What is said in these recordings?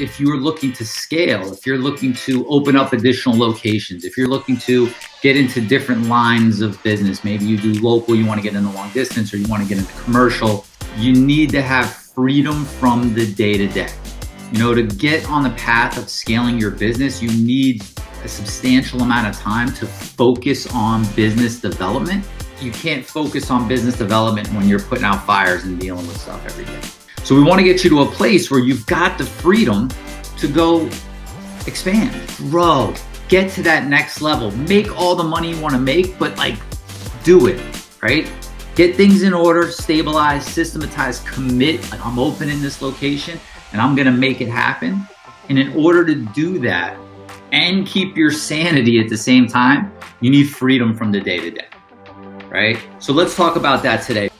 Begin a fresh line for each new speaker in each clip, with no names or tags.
if you're looking to scale, if you're looking to open up additional locations, if you're looking to get into different lines of business, maybe you do local, you want to get into long distance, or you want to get into commercial, you need to have freedom from the day-to-day. You know, to get on the path of scaling your business, you need a substantial amount of time to focus on business development. You can't focus on business development when you're putting out fires and dealing with stuff every day. So we want to get you to a place where you've got the freedom to go expand, grow, get to that next level, make all the money you want to make, but like do it, right? Get things in order, stabilize, systematize, commit, like I'm opening this location and I'm going to make it happen. And in order to do that and keep your sanity at the same time, you need freedom from the day-to-day, right? So let's talk about that today.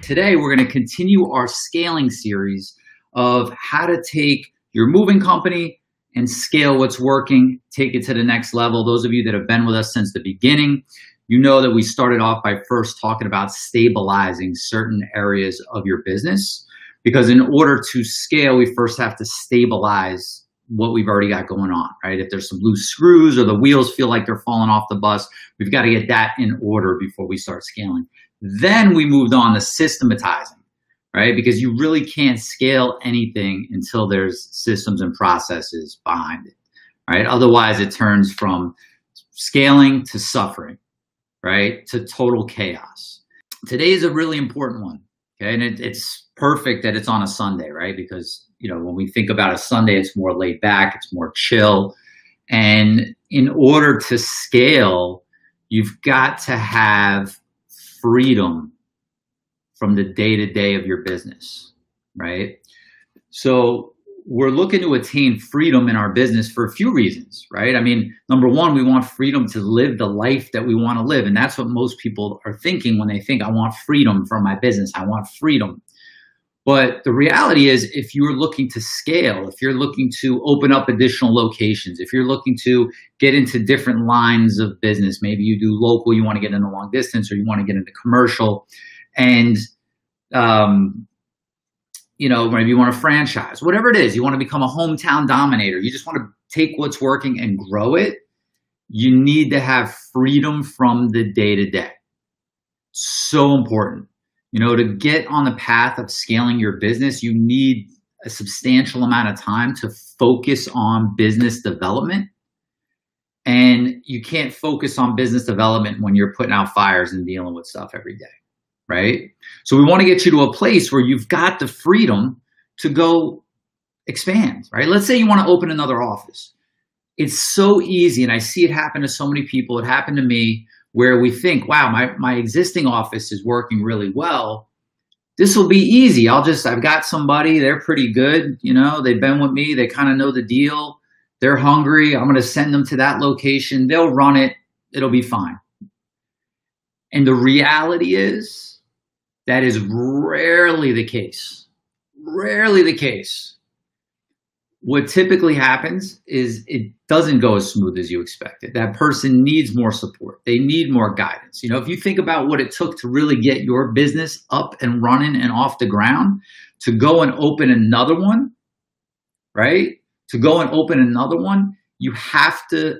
Today, we're going to continue our scaling series of how to take your moving company and scale what's working, take it to the next level. Those of you that have been with us since the beginning, you know that we started off by first talking about stabilizing certain areas of your business, because in order to scale, we first have to stabilize what we've already got going on, right? If there's some loose screws or the wheels feel like they're falling off the bus, we've got to get that in order before we start scaling. Then we moved on to systematizing, right? Because you really can't scale anything until there's systems and processes behind it, right? Otherwise, it turns from scaling to suffering, right? To total chaos. Today is a really important one, okay? And it's perfect that it's on a Sunday, right? Because, you know, when we think about a Sunday, it's more laid back, it's more chill. And in order to scale, you've got to have freedom from the day-to-day of your business, right? So we're looking to attain freedom in our business for a few reasons, right? I mean, number one, we want freedom to live the life that we want to live. And that's what most people are thinking when they think, I want freedom from my business. I want freedom. But the reality is, if you're looking to scale, if you're looking to open up additional locations, if you're looking to get into different lines of business, maybe you do local, you want to get into long distance, or you want to get into commercial, and you know, maybe you want to franchise, whatever it is, you want to become a hometown dominator, you just want to take what's working and grow it, you need to have freedom from the day-to-day. So important. You know, to get on the path of scaling your business, you need a substantial amount of time to focus on business development. And you can't focus on business development when you're putting out fires and dealing with stuff every day, right? So we want to get you to a place where you've got the freedom to go expand, right? Let's say you want to open another office. It's so easy, and I see it happen to so many people. It happened to me, where we think, wow, my existing office is working really well. This will be easy. I've got somebody, they're pretty good. You know, they've been with me. They kind of know the deal. They're hungry. I'm going to send them to that location. They'll run it. It'll be fine. And the reality is that is rarely the case. Rarely the case. What typically happens is it doesn't go as smooth as you expected. That person needs more support. They need more guidance. You know, if you think about what it took to really get your business up and running and off the ground, to go and open another one, right? To go and open another one, you have to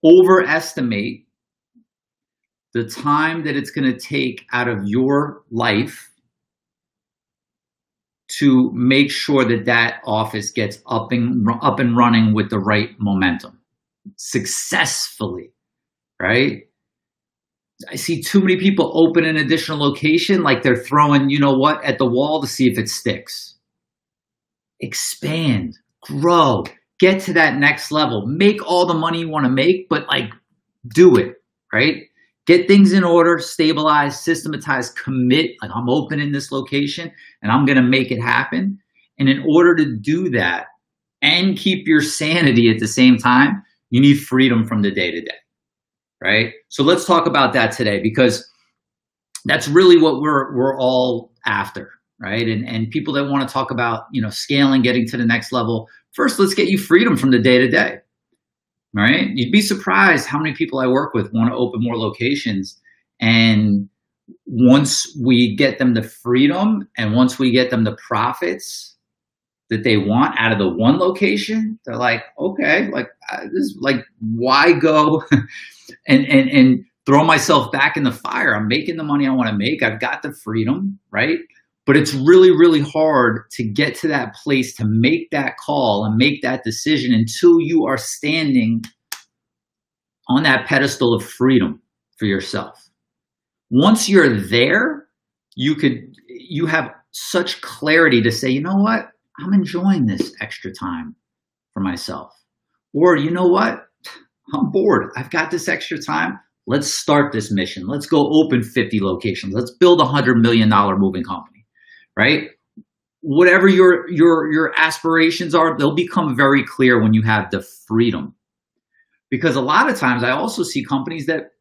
overestimate the time that it's going to take out of your life to make sure that that office gets up and running with the right momentum successfully, right? I see too many people open an additional location like they're throwing, you know what, at the wall to see if it sticks. Expand, grow, get to that next level, make all the money you want to make, but like do it, right? Get things in order, stabilize, systematize, commit, like I'm opening this location and I'm going to make it happen. And in order to do that and keep your sanity at the same time, you need freedom from the day-to-day, right? So let's talk about that today, because that's really what we're all after, right? And people that want to talk about, you know, scaling, getting to the next level, first, let's get you freedom from the day-to-day. Right? You'd be surprised how many people I work with want to open more locations. And once we get them the freedom and once we get them the profits, that they want out of the one location, they're like, okay, like this, like why go and throw myself back in the fire? I'm making the money I want to make. I've got the freedom, right? But it's really, really hard to get to that place to make that call and make that decision until you are standing on that pedestal of freedom for yourself. Once you're there, you have such clarity to say, you know what? I'm enjoying this extra time for myself. Or you know what? I'm bored. I've got this extra time. Let's start this mission. Let's go open 50 locations. Let's build $100 million moving company. Right? Whatever your aspirations are, they'll become very clear when you have the freedom. Because a lot of times I also see companies that,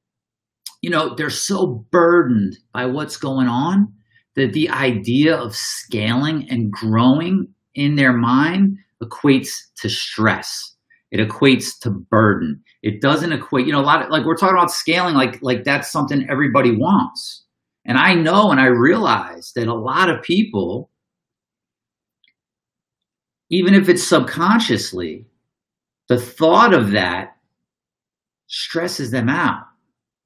you know, they're so burdened by what's going on that the idea of scaling and growing in their mind equates to stress. It equates to burden. It doesn't equate, you know, a lot of, like we're talking about scaling, like that's something everybody wants. And I know and I realize that a lot of people, even if it's subconsciously, the thought of that stresses them out,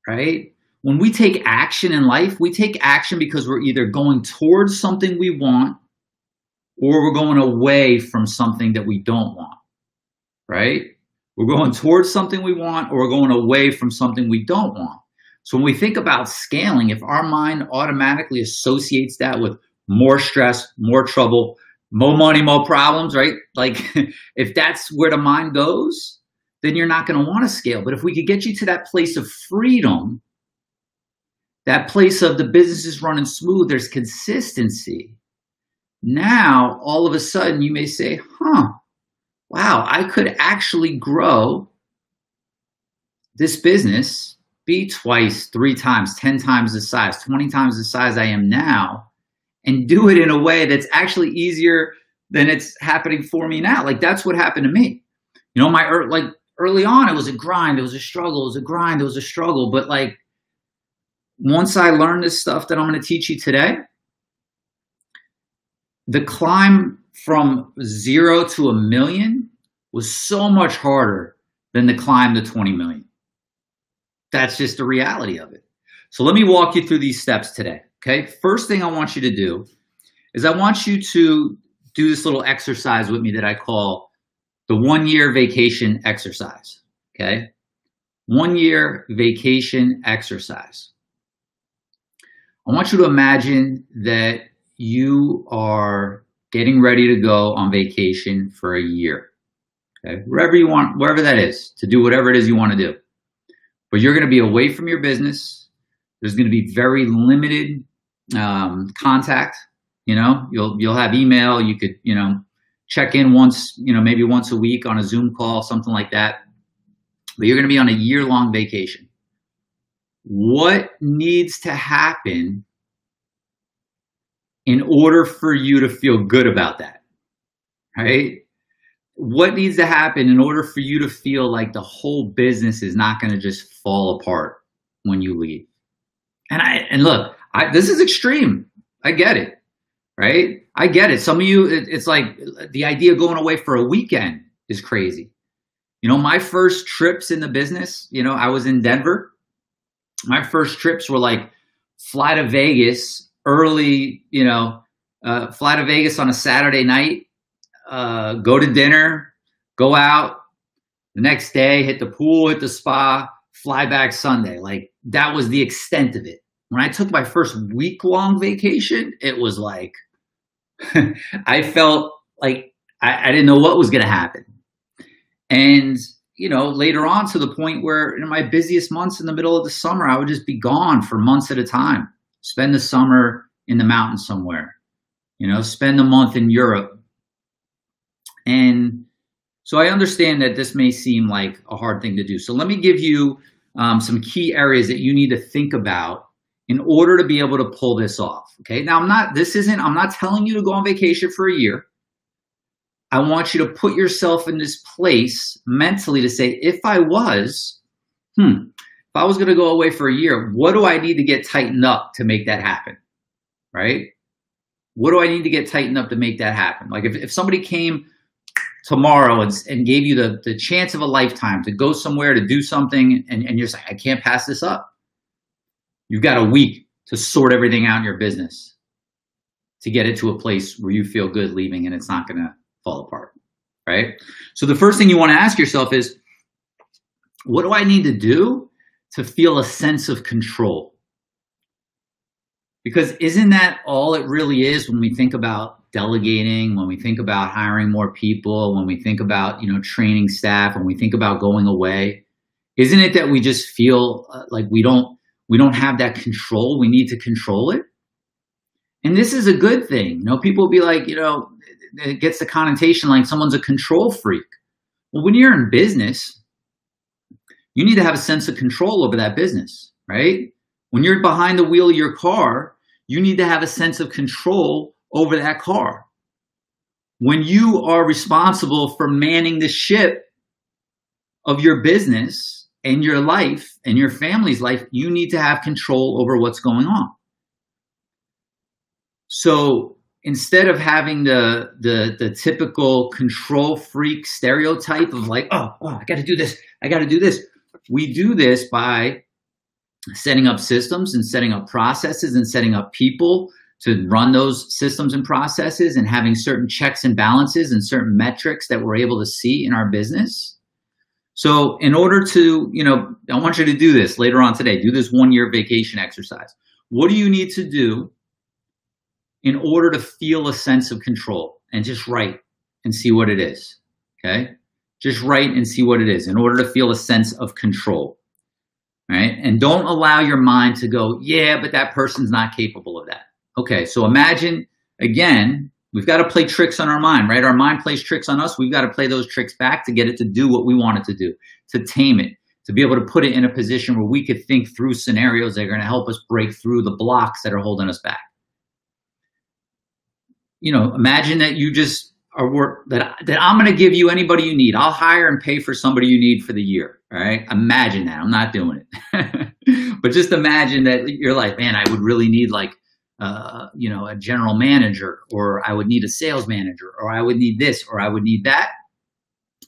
right? When we take action in life, we take action because we're either going towards something we want or we're going away from something that we don't want, right? We're going towards something we want or we're going away from something we don't want. So when we think about scaling, if our mind automatically associates that with more stress, more trouble, more money, more problems, right? Like if that's where the mind goes, then you're not going to want to scale. But if we could get you to that place of freedom, that place of the business is running smooth, there's consistency. Now, all of a sudden you may say, wow, I could actually grow this business, be twice, 3 times, 10 times the size, 20 times the size I am now, and do it in a way that's actually easier than it's happening for me now. Like that's what happened to me. You know, like early on, it was a grind, it was a struggle, it was a grind, it was a struggle. But like once I learned this stuff that I'm going to teach you today, the climb from 0 to $1 million was so much harder than the climb to 20 million. That's just the reality of it. So let me walk you through these steps today. Okay. First thing I want you to do is I want you to do this little exercise with me that I call the 1-year vacation exercise. Okay. 1-year vacation exercise. I want you to imagine that you are getting ready to go on vacation for a year. Okay. Wherever you want, wherever that is, to do whatever it is you want to do. But you're going to be away from your business. There's going to be very limited contact. You know, you'll have email. You could, you know, check in once, you know, maybe once a week on a Zoom call, something like that. But you're going to be on a year-long vacation. What needs to happen in order for you to feel good about that? Right? What needs to happen in order for you to feel like the whole business is not going to just fall apart when you leave? And look, this is extreme. I get it, right? I get it. Some of you, it's like the idea of going away for a weekend is crazy. You know, my first trips in the business, you know, I was in Denver. My first trips were like fly to Vegas early, you know, fly to Vegas on a Saturday night. Go to dinner, go out the next day, hit the pool, hit the spa, fly back Sunday. Like that was the extent of it. When I took my first week-long vacation, it was like, I felt like I didn't know what was going to happen. And, you know, later on to the point where in my busiest months in the middle of the summer, I would just be gone for months at a time, spend the summer in the mountains somewhere, you know, spend a month in Europe. And so I understand that this may seem like a hard thing to do. So let me give you some key areas that you need to think about in order to be able to pull this off. Okay. Now I'm not telling you to go on vacation for a year. I want you to put yourself in this place mentally to say, if I was going to go away for a year, what do I need to get tightened up to make that happen? Right? what do I need to get tightened up to make that happen? Like if somebody came tomorrow and gave you the chance of a lifetime to go somewhere to do something, and you're just like, I can't pass this up. You've got a week to sort everything out in your business to get it to a place where you feel good leaving and it's not going to fall apart, right? So the first thing you want to ask yourself is, what do I need to do to feel a sense of control? Because isn't that all it really is when we think about delegating, when we think about hiring more people, when we think about, training staff, when we think about going away? Isn't it that we just feel like we don't have that control? We need to control it. And this is a good thing. People will be like, it gets the connotation like someone's a control freak. Well, when you're in business, you need to have a sense of control over that business, right? When you're behind the wheel of your car, you need to have a sense of control over that car. When you are responsible for manning the ship of your business and your life and your family's life, you need to have control over what's going on. So instead of having the typical control freak stereotype of like, oh, I got to do this, we do this by setting up systems and setting up processes and setting up people to run those systems and processes, and having certain checks and balances and certain metrics that we're able to see in our business. So in order to, I want you to do this later on today, do this 1-year vacation exercise. What do you need to do in order to feel a sense of control? And just write and see what it is, okay? Just write and see what it is in order to feel a sense of control, right? And don't allow your mind to go, yeah, but that person's not capable of that. Okay, so imagine, again, we've got to play tricks on our mind, right? Our mind plays tricks on us. We've got to play those tricks back to get it to do what we want it to do, to tame it, to be able to put it in a position where we could think through scenarios that are going to help us break through the blocks that are holding us back. Imagine that you just are that I'm going to give you anybody you need. I'll hire and pay for somebody you need for the year. All right. Imagine that. I'm not doing it. But just imagine that you're like, man, I would really need like, a general manager, or I would need a sales manager, or I would need this, or I would need that.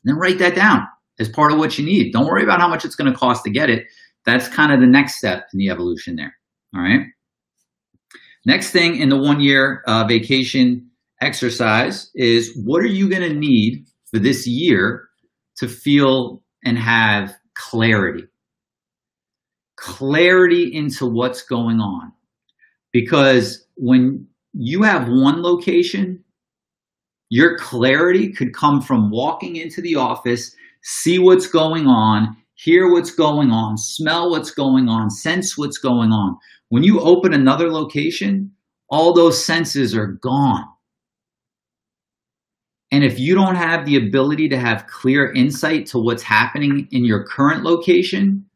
Then write that down as part of what you need. Don't worry about how much it's going to cost to get it. That's kind of the next step in the evolution there. All right. Next thing in the 1-year vacation exercise is, what are you going to need for this year to feel and have clarity? Clarity into what's going on. Because when you have one location, your clarity could come from walking into the office, see what's going on, hear what's going on, smell what's going on, sense what's going on. When you open another location, all those senses are gone. And if you don't have the ability to have clear insight to what's happening in your current location,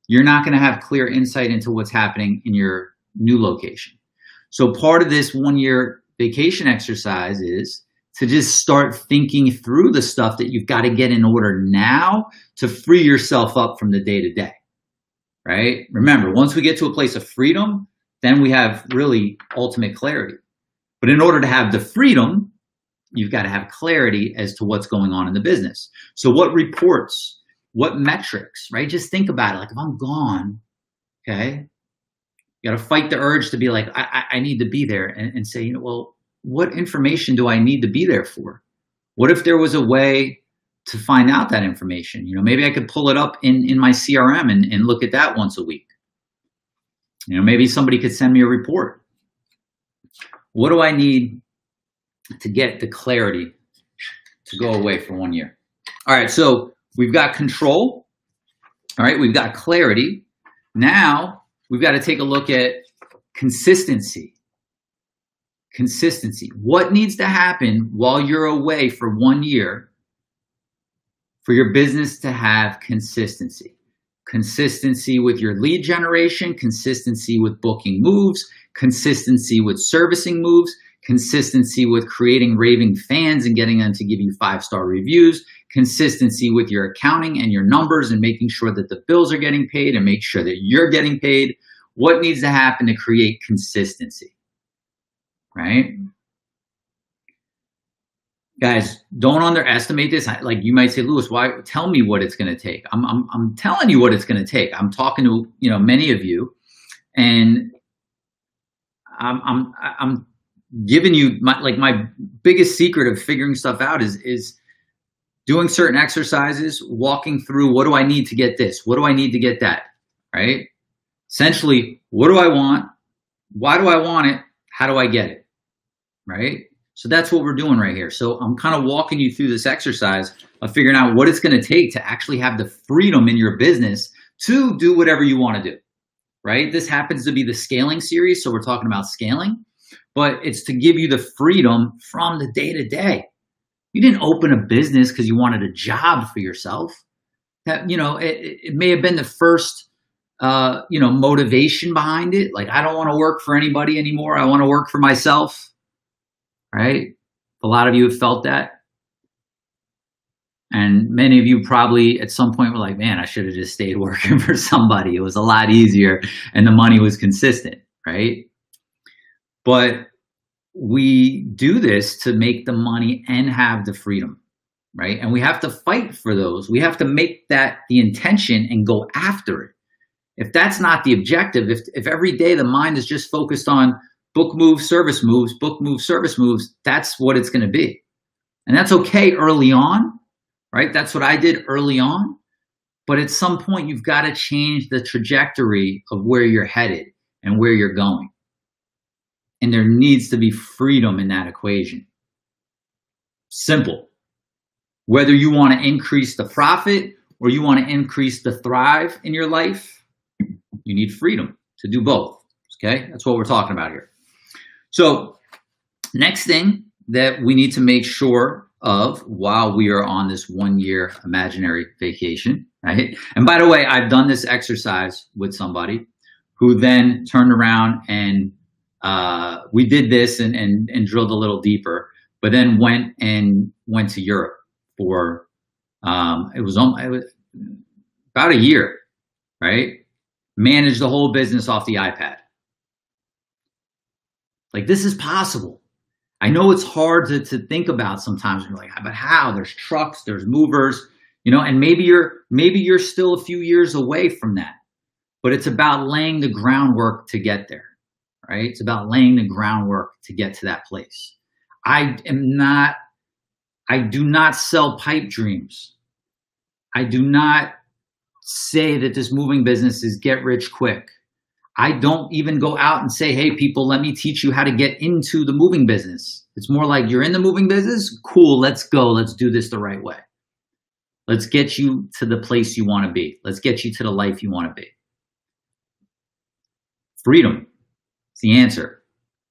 you're not going to have clear insight into what's happening in your new location. So part of this 1-year vacation exercise is to just start thinking through the stuff that you've got to get in order now to free yourself up from the day-to-day, right? Remember, once we get to a place of freedom, then we have really ultimate clarity. But in order to have the freedom, you've got to have clarity as to what's going on in the business. So what reports, what metrics, right? Just think about it. Like if I'm gone, okay, you got to fight the urge to be like, I need to be there, and say, well, what information do I need to be there for? What if there was a way to find out that information? Maybe I could pull it up in my CRM and look at that once a week. Maybe somebody could send me a report. What do I need to get the clarity to go away for 1 year? All right, so we've got control. All right, we've got clarity. Now we've got to take a look at consistency. Consistency. What needs to happen while you're away for 1 year for your business to have consistency? Consistency with your lead generation, consistency with booking moves, consistency with servicing moves, consistency with creating raving fans and getting them to give you 5-star reviews, consistency with your accounting and your numbers and making sure that the bills are getting paid and make sure that you're getting paid. What needs to happen to create consistency, right? Guys, don't underestimate this. Like you might say, Lewis, why? Tell me what it's going to take. I'm telling you what it's going to take. I'm talking to many of you, and I'm giving you my biggest secret of figuring stuff out is doing certain exercises, walking through what do I need to get this, what do I need to get that, right? Essentially, what do I want? Why do I want it? How do I get it, right? So that's what we're doing right here. So I'm kind of walking you through this exercise of figuring out what it's going to take to actually have the freedom in your business to do whatever you want to do, right? This happens to be the scaling series. So we're talking about scaling, but it's to give you the freedom from the day to day. You didn't open a business because you wanted a job for yourself. That, it may have been the first, motivation behind it. Like, I don't want to work for anybody anymore. I want to work for myself. Right? A lot of you have felt that. And many of you probably at some point were like, man, I should have just stayed working for somebody. It was a lot easier and the money was consistent, right? But we do this to make the money and have the freedom, right? And we have to fight for those. We have to make that the intention and go after it. If that's not the objective, if every day the mind is just focused on book moves, service moves, book moves, service moves, that's what it's going to be. And that's okay early on, right? That's what I did early on. But at some point, you've got to change the trajectory of where you're headed and where you're going. And there needs to be freedom in that equation. Simple. Whether you want to increase the profit or you want to increase the thrive in your life, you need freedom to do both. Okay? That's what we're talking about here. So next thing that we need to make sure of while we are on this 1 year imaginary vacation, right? And by the way, I've done this exercise with somebody who then turned around and we did this and drilled a little deeper, but then went to Europe for, it was about a year, right? Managed the whole business off the iPad. Like, this is possible. I know it's hard to think about sometimes. You're like, but how? There's trucks, there's movers, and maybe you're still a few years away from that. But it's about laying the groundwork to get there, right? It's about laying the groundwork to get to that place. I do not sell pipe dreams. I do not say that this moving business is get rich quick. I don't even go out and say, hey, people, let me teach you how to get into the moving business. It's more like, you're in the moving business? Cool, let's go. Let's do this the right way. Let's get you to the place you want to be. Let's get you to the life you want to be. Freedom is the answer,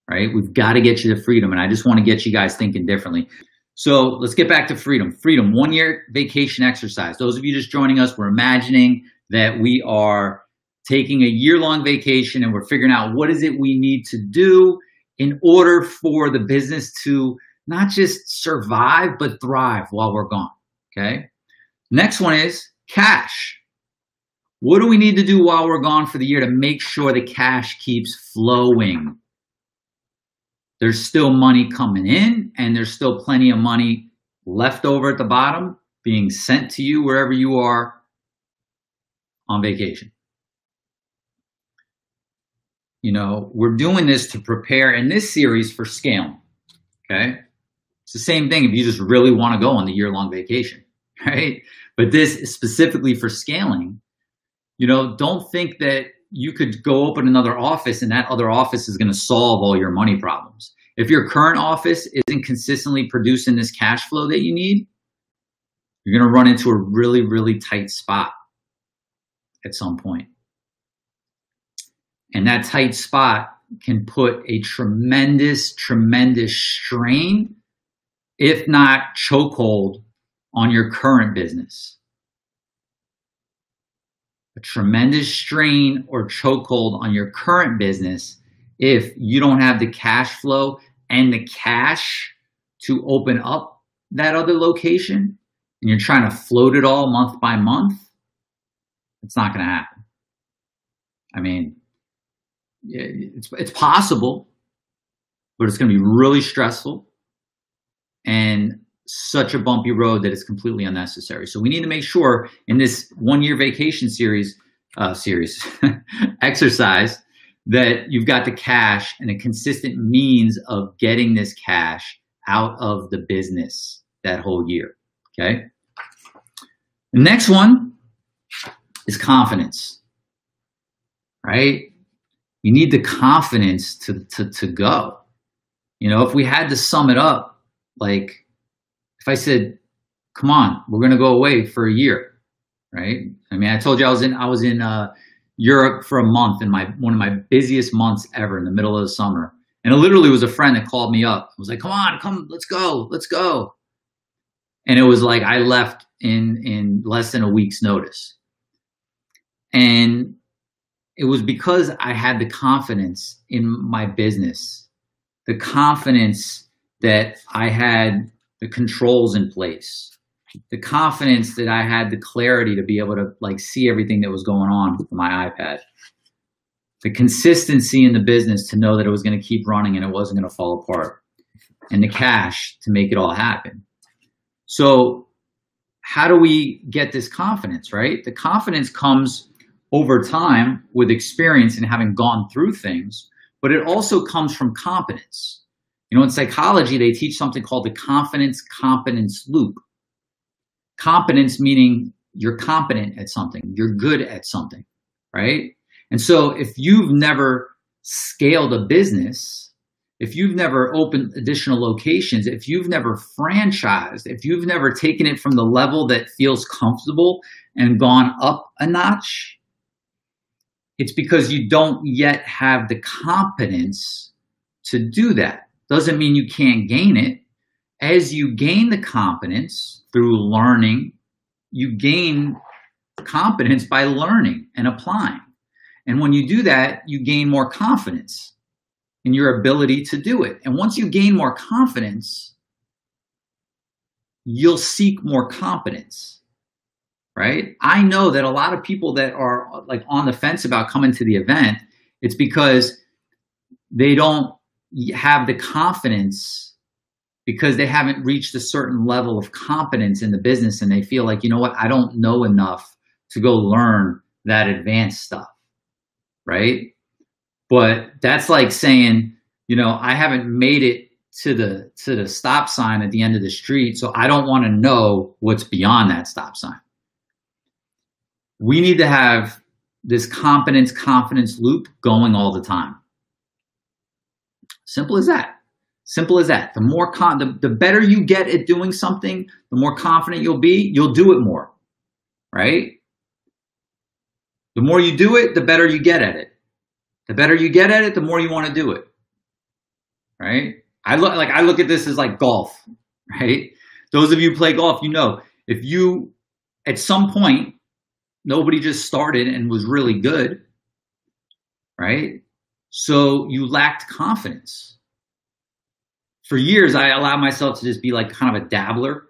right? We've got to get you to freedom. And I just want to get you guys thinking differently. So let's get back to freedom. Freedom, 1 year vacation exercise. Those of you just joining us, we're imagining that we are taking a year-long vacation and we're figuring out what is it we need to do in order for the business to not just survive, but thrive while we're gone, okay? Next one is cash. What do we need to do while we're gone for the year to make sure the cash keeps flowing? There's still money coming in and there's still plenty of money left over at the bottom being sent to you wherever you are on vacation. We're doing this to prepare in this series for scaling, okay? It's the same thing if you just really want to go on the year-long vacation, right? But this is specifically for scaling. Don't think that you could go open another office and that other office is going to solve all your money problems. If your current office isn't consistently producing this cash flow that you need, you're going to run into a really, really tight spot at some point. And that tight spot can put a tremendous, tremendous strain, if not chokehold, on your current business. A tremendous strain or chokehold on your current business if you don't have the cash flow and the cash to open up that other location and you're trying to float it all month by month. It's not going to happen. I mean, it's possible, but it's going to be really stressful. And such a bumpy road that it's completely unnecessary. So we need to make sure in this 1 year vacation series exercise that you've got the cash and a consistent means of getting this cash out of the business that whole year. Okay. The next one is confidence, right? You need the confidence to go. You know, if we had to sum it up, like if I said, come on, we're going to go away for a year, right? I mean, I told you I was in Europe for a month in one of my busiest months ever in the middle of the summer. And it literally was a friend that called me up. I was like, come on, come, let's go. And it was like, I left in less than a week's notice. And it was because I had the confidence in my business, the confidence that I had the controls in place, the confidence that I had the clarity to be able to like see everything that was going on with my iPad, the consistency in the business to know that it was going to keep running and it wasn't going to fall apart, and the cash to make it all happen. So how do we get this confidence, right? The confidence comes over time with experience and having gone through things, but it also comes from competence. You know, in psychology, they teach something called the confidence-competence loop. Competence meaning you're competent at something, you're good at something, right? And so if you've never scaled a business, if you've never opened additional locations, if you've never franchised, if you've never taken it from the level that feels comfortable and gone up a notch, it's because you don't yet have the competence to do that. Doesn't mean you can't gain it. As you gain the competence through learning, you gain competence by learning and applying. And when you do that, you gain more confidence in your ability to do it. And once you gain more confidence, you'll seek more competence, right? I know that a lot of people that are like on the fence about coming to the event, it's because they don't have the confidence because they haven't reached a certain level of competence in the business, and they feel like, you know what, I don't know enough to go learn that advanced stuff, right? But that's like saying, you know, I haven't made it to the stop sign at the end of the street, so I don't want to know what's beyond that stop sign. We need to have this confidence loop going all the time. Simple as that. Simple as that. The more the better you get at doing something, the more confident you'll be, you'll do it more, right? The more you do it, the better you get at it. The better you get at it, the more you want to do it, right? I look at this as like golf, right? Those of you who play golf, you know, if you, at some point, nobody just started and was really good, right? So you lacked confidence. For years, I allowed myself to just be like kind of a dabbler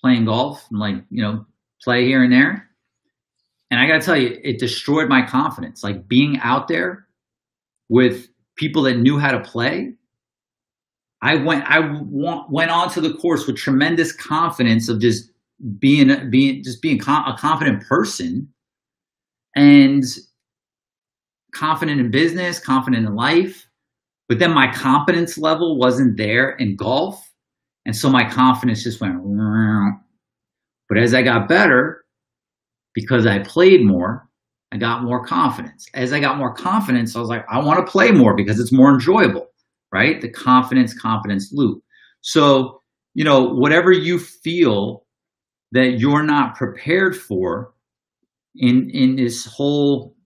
playing golf and like, you know, play here and there. And I got to tell you, it destroyed my confidence. Like being out there with people that knew how to play, I went onto the course with tremendous confidence of just being a confident person, and confident in business, confident in life. But then my competence level wasn't there in golf, and so my confidence just went. But as I got better, because I played more, I got more confidence. As I got more confidence, I was like, I want to play more because it's more enjoyable, right? The confidence loop. So, you know, whatever you feel that you're not prepared for in this whole,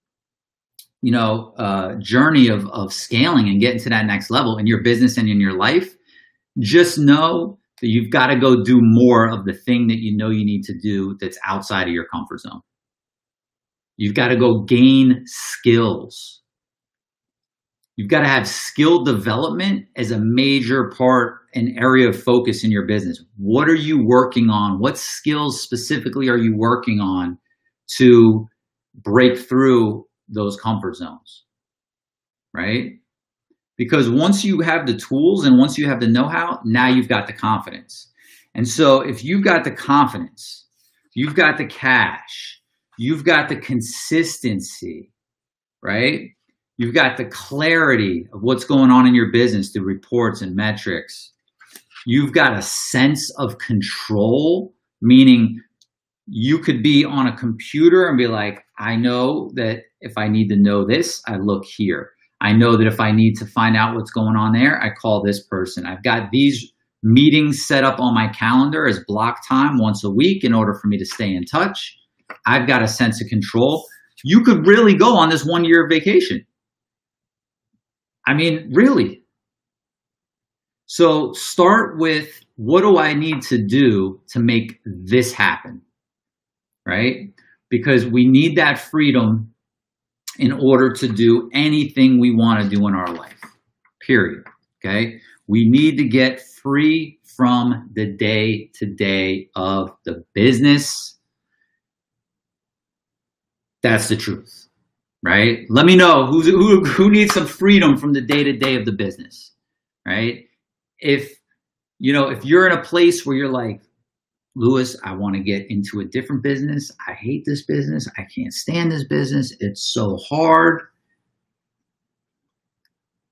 you know, journey of scaling and getting to that next level in your business and in your life, just know that you've got to go do more of the thing that you know you need to do that's outside of your comfort zone. You've got to go gain skills. You've got to have skill development as a major part and area of focus in your business. What are you working on? What skills specifically are you working on to break through those comfort zones, right? Because once you have the tools and once you have the know-how, now you've got the confidence. And so if you've got the confidence, you've got the cash, you've got the consistency, right? You've got the clarity of what's going on in your business through reports and metrics. You've got a sense of control, meaning you could be on a computer and be like, I know that if I need to know this, I look here. I know that if I need to find out what's going on there, I call this person. I've got these meetings set up on my calendar as block time once a week in order for me to stay in touch. I've got a sense of control. You could really go on this 1 year vacation. I mean, really. So start with, what do I need to do to make this happen, right? Because we need that freedom in order to do anything we want to do in our life, period, okay? We need to get free from the day-to-day of the business. That's the truth, right? Let me know who needs some freedom from the day-to-day of the business, right? If you're in a place where you're like, Lewis, I want to get into a different business. I hate this business. I can't stand this business. It's so hard.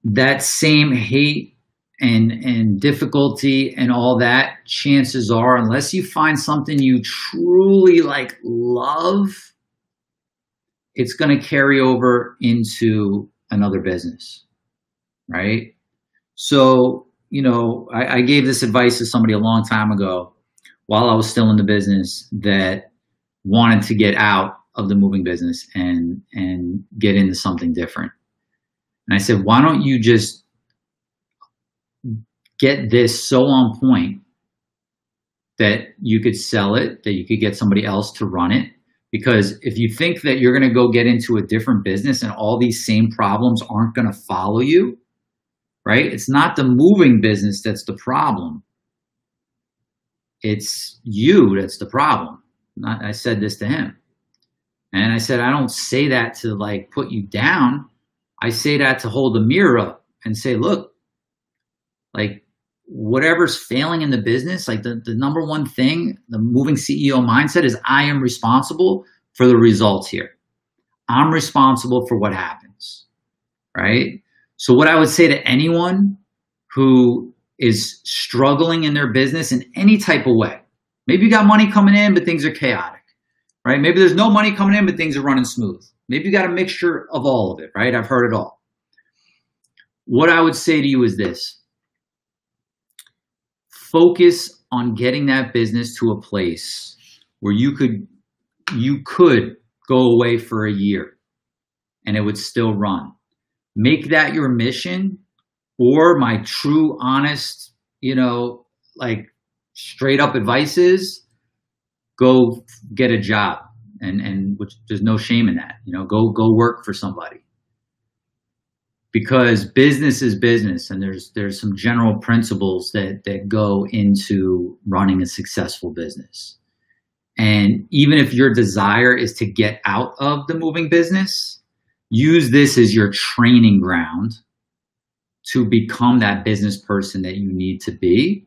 That same hate and difficulty and all that, chances are, unless you find something you truly love, it's going to carry over into another business, right? So, I gave this advice to somebody a long time ago while I was still in the business that wanted to get out of the moving business and get into something different. And I said, why don't you just get this so on point that you could sell it, that you could get somebody else to run it? Because if you think that you're going to go get into a different business and all these same problems aren't going to follow you, right? It's not the moving business that's the problem. It's you that's the problem. I said this to him. And I said, I don't say that to put you down. I say that to hold the mirror up and say, look, whatever's failing in the business, the number one thing, the moving CEO mindset is, I am responsible for the results here. I'm responsible for what happens, right? So what I would say to anyone who is struggling in their business in any type of way, maybe you got money coming in, but things are chaotic, right? Maybe there's no money coming in, but things are running smooth. Maybe you got a mixture of all of it, right? I've heard it all. What I would say to you is this: focus on getting that business to a place where you could go away for a year and it would still run. Make that your mission, or my true, honest, straight up advice is, go get a job, and which there's no shame in that. Go work for somebody, because business is business, and there's some general principles that go into running a successful business. And even if your desire is to get out of the moving business, use this as your training ground to become that business person that you need to be.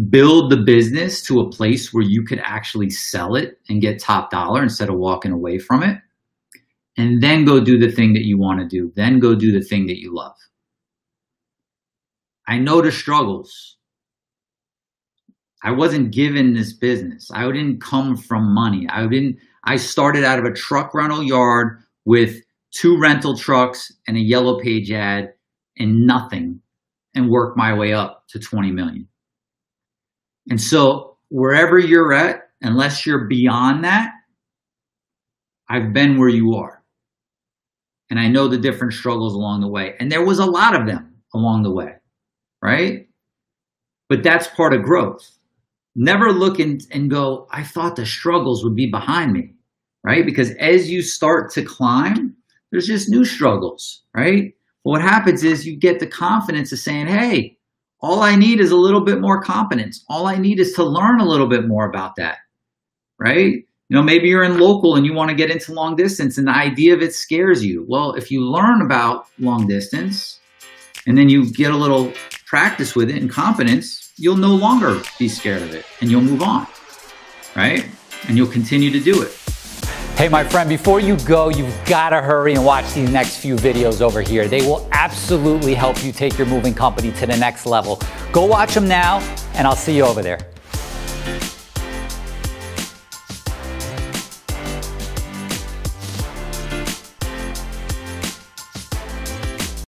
Build the business to a place where you could actually sell it and get top dollar instead of walking away from it. And then go do the thing that you want to do. Then go do the thing that you love. I know the struggles. I wasn't given this business. I didn't come from money. I started out of a truck rental yard with 2 rental trucks and a yellow page ad and nothing, and worked my way up to 20 million. And so wherever you're at, unless you're beyond that, I've been where you are. And I know the different struggles along the way. And there was a lot of them along the way, right? But that's part of growth. Never look and go, I thought the struggles would be behind me, right? Because as you start to climb, there's just new struggles, right? But what happens is you get the confidence of saying, hey, all I need is a little bit more competence. All I need is to learn a little bit more about that, right? Maybe you're in local and you want to get into long distance and the idea of it scares you. Well, if you learn about long distance and then you get a little practice with it and competence, you'll no longer be scared of it and you'll move on, right? And you'll continue to do it.
Hey, my friend, before you go, you've got to hurry and watch these next few videos over here. They will absolutely help you take your moving company to the next level. Go watch them now, and I'll see you over there.